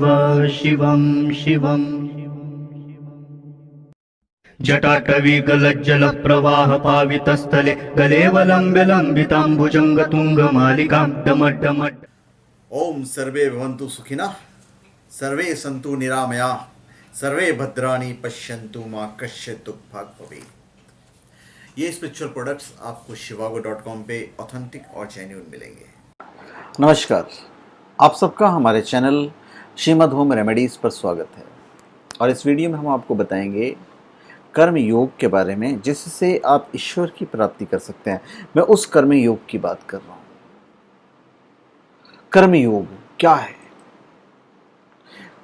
शिव शिवं शिवम् जटाटवीगलज्जलप्रवाहपावितस्थले गलेवलम्ब्य लम्बिताम्बुजङ्गतुङ्गमालिकां डमड्डमड्। ओम सर्वे भवन्तु सुखिनः, सर्वे सन्तु निरामयाः, सर्वे भद्राणि पश्यन्तु मा कश्चित् दुःखभाग् भवेत्। ये स्पिरिचुअल प्रोडक्ट्स आपको shivago.com पे ऑथेंटिक और जेन्युइन मिलेंगे। नमस्कार, आप सबका हमारे चैनल श्रीमद् होम रेमेडीज़ पर स्वागत है। और इस वीडियो में हम आपको बताएंगे कर्म योग के बारे में, जिससे आप ईश्वर की प्राप्ति कर सकते हैं। मैं उस कर्म योग की बात कर रहा हूँ। कर्म योग क्या है?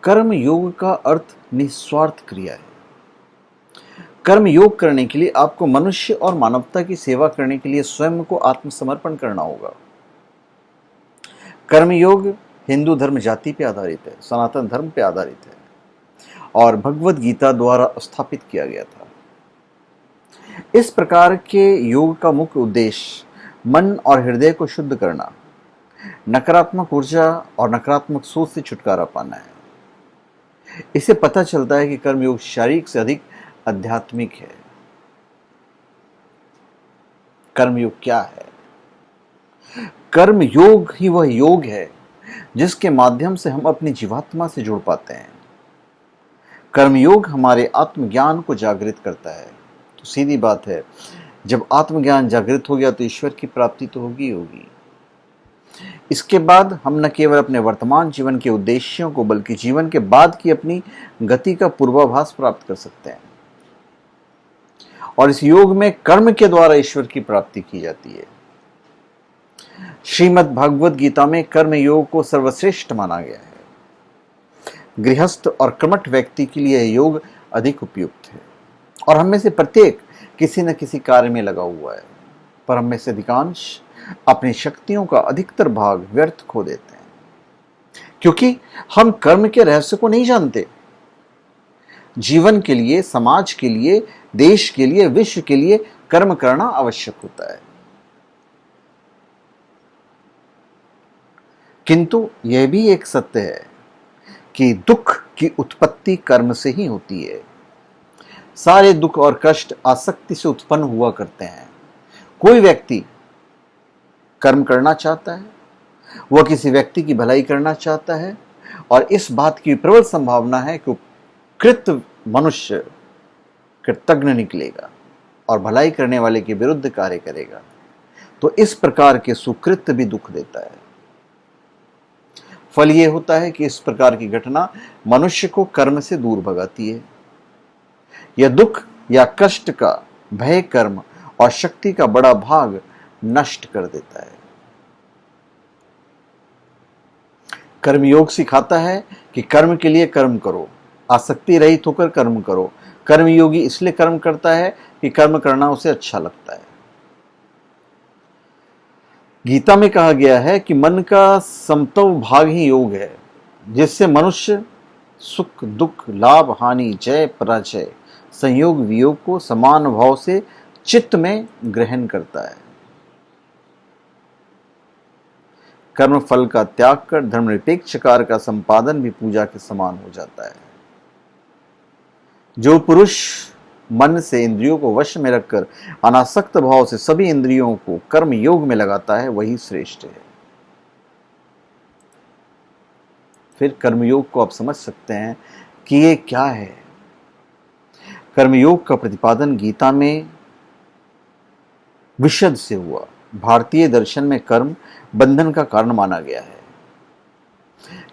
कर्म योग का अर्थ निस्वार्थ क्रिया है। कर्म योग करने के लिए आपको मनुष्य और मानवता की सेवा करने के लिए स्वयं को आत्मसमर्पण करना होगा। कर्म योग हिंदू धर्म जाति पे आधारित है, सनातन धर्म पे आधारित है और भगवत गीता द्वारा स्थापित किया गया था। इस प्रकार के योग का मुख्य उद्देश्य मन और हृदय को शुद्ध करना, नकारात्मक ऊर्जा और नकारात्मक सोच से छुटकारा पाना है। इससे पता चलता है कि कर्म योग शारीरिक से अधिक आध्यात्मिक है। कर्म योग क्या है? कर्म योग ही वह योग है जिसके माध्यम से हम अपनी जीवात्मा से जुड़ पाते हैं। कर्म योग हमारे आत्मज्ञान को जागृत करता है। तो सीधी बात है, जब आत्मज्ञान जागृत हो गया तो ईश्वर की प्राप्ति तो होगी ही होगी। इसके बाद हम न केवल अपने वर्तमान जीवन के उद्देश्यों को, बल्कि जीवन के बाद की अपनी गति का पूर्वाभास प्राप्त कर सकते हैं। और इस योग में कर्म के द्वारा ईश्वर की प्राप्ति की जाती है। श्रीमद् भागवत गीता में कर्म योग को सर्वश्रेष्ठ माना गया है। गृहस्थ और कर्मठ व्यक्ति के लिए यह योग अधिक उपयुक्त है। और हम में से प्रत्येक किसी न किसी कार्य में लगा हुआ है, पर हम में से अधिकांश अपनी शक्तियों का अधिकतर भाग व्यर्थ खो देते हैं, क्योंकि हम कर्म के रहस्य को नहीं जानते। जीवन के लिए, समाज के लिए, देश के लिए, विश्व के लिए कर्म करना आवश्यक होता है। किंतु यह भी एक सत्य है कि दुख की उत्पत्ति कर्म से ही होती है। सारे दुख और कष्ट आसक्ति से उत्पन्न हुआ करते हैं। कोई व्यक्ति कर्म करना चाहता है, वह किसी व्यक्ति की भलाई करना चाहता है, और इस बात की प्रबल संभावना है कि कृत मनुष्य कृतज्ञ निकलेगा और भलाई करने वाले के विरुद्ध कार्य करेगा। तो इस प्रकार के सुकृत भी दुख देता है। फल यह होता है कि इस प्रकार की घटना मनुष्य को कर्म से दूर भगाती है। यह दुख या कष्ट का भय कर्म और शक्ति का बड़ा भाग नष्ट कर देता है। कर्मयोग सिखाता है कि कर्म के लिए कर्म करो, आसक्ति रहित होकर कर्म करो। कर्मयोगी इसलिए कर्म करता है कि कर्म करना उसे अच्छा लगता है। गीता में कहा गया है कि मन का समत्व भाग ही योग है, जिससे मनुष्य सुख दुख, लाभ हानि, जय पराजय, संयोग वियोग को समान भाव से चित्त में ग्रहण करता है। कर्म फल का त्याग कर धर्मनिरपेक्ष कार्य का संपादन भी पूजा के समान हो जाता है। जो पुरुष मन से इंद्रियों को वश में रखकर अनासक्त भाव से सभी इंद्रियों को कर्म योग में लगाता है, वही श्रेष्ठ है। फिर कर्मयोग को आप समझ सकते हैं कि ये क्या है। कर्मयोग का प्रतिपादन गीता में विशद से हुआ। भारतीय दर्शन में कर्म बंधन का कारण माना गया है।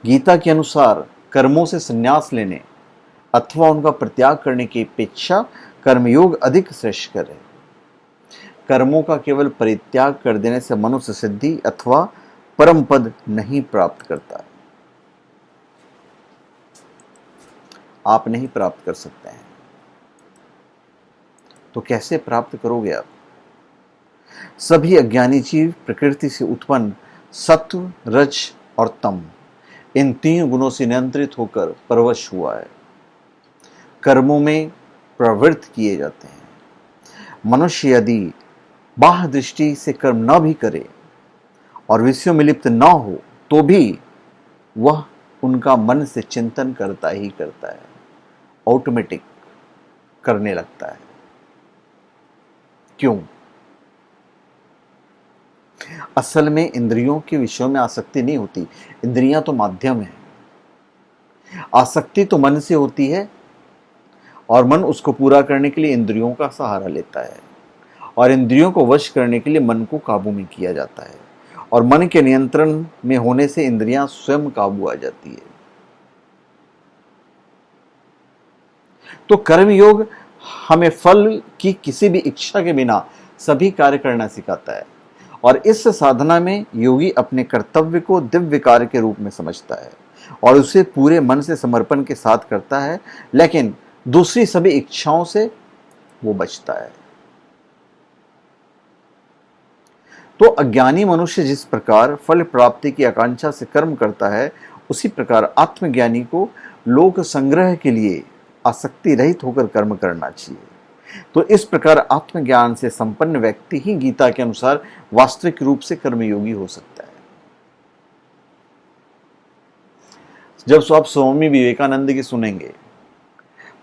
गीता के अनुसार कर्मों से संन्यास लेने अथवा उनका परित्याग करने की अपेक्षा कर्मयोग अधिक श्रेष्ठकर है। कर्मों का केवल परित्याग कर देने से मनुष्य सिद्धि अथवा परम पद नहीं प्राप्त करता है। आप नहीं प्राप्त कर सकते हैं। तो कैसे प्राप्त करोगे आप? सभी अज्ञानी जीव प्रकृति से उत्पन्न सत्व, रज और तम, इन तीन गुणों से नियंत्रित होकर परवश हुआ है। कर्मों में प्रवृत्त किए जाते हैं। मनुष्य यदि बाह्य दृष्टि से कर्म न भी करे और विषयों में लिप्त न हो, तो भी वह उनका मन से चिंतन करता ही करता है, ऑटोमेटिक करने लगता है। क्यों? असल में इंद्रियों के विषयों में आसक्ति नहीं होती, इंद्रियां तो माध्यम है। आसक्ति तो मन से होती है और मन उसको पूरा करने के लिए इंद्रियों का सहारा लेता है, और इंद्रियों को वश करने के लिए मन को काबू में किया जाता है, और मन के नियंत्रण में होने से इंद्रियां स्वयं काबू आ जाती है। तो कर्मयोग हमें फल की किसी भी इच्छा के बिना सभी कार्य करना सिखाता है, और इस साधना में योगी अपने कर्तव्य को दिव्य कार्य के रूप में समझता है और उसे पूरे मन से समर्पण के साथ करता है, लेकिन दूसरी सभी इच्छाओं से वो बचता है। तो अज्ञानी मनुष्य जिस प्रकार फल प्राप्ति की आकांक्षा से कर्म करता है, उसी प्रकार आत्मज्ञानी को लोक संग्रह के लिए आसक्ति रहित होकर कर्म करना चाहिए। तो इस प्रकार आत्मज्ञान से संपन्न व्यक्ति ही गीता के अनुसार वास्तविक रूप से कर्मयोगी हो सकता है। जब आप स्वामी विवेकानंद की सुनेंगे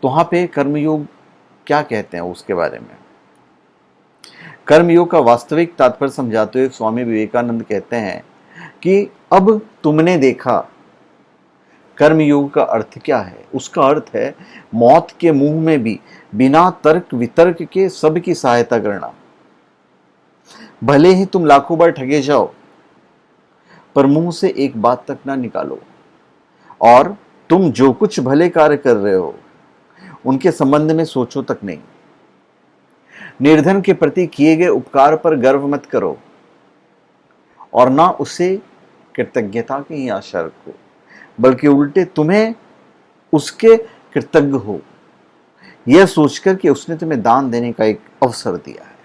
तो वहां पे कर्मयोग क्या कहते हैं उसके बारे में, कर्मयोग का वास्तविक तात्पर्य समझाते हुए स्वामी विवेकानंद कहते हैं कि अब तुमने देखा कर्मयोग का अर्थ क्या है। उसका अर्थ है मौत के मुंह में भी बिना तर्क वितर्क के सबकी सहायता करना। भले ही तुम लाखों बार ठगे जाओ, पर मुंह से एक बात तक ना निकालो, और तुम जो कुछ भले कार्य कर रहे हो उनके संबंध में सोचो तक नहीं। निर्धन के प्रति किए गए उपकार पर गर्व मत करो, और ना उसे कृतज्ञता की ही आशा रखो, बल्कि उल्टे तुम्हें उसके कृतज्ञ हो, यह सोचकर कि उसने तुम्हें दान देने का एक अवसर दिया है।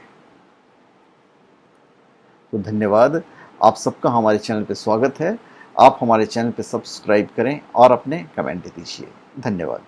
तो धन्यवाद, आप सबका हमारे चैनल पे स्वागत है। आप हमारे चैनल पे सब्सक्राइब करें और अपने कमेंट दीजिए। धन्यवाद।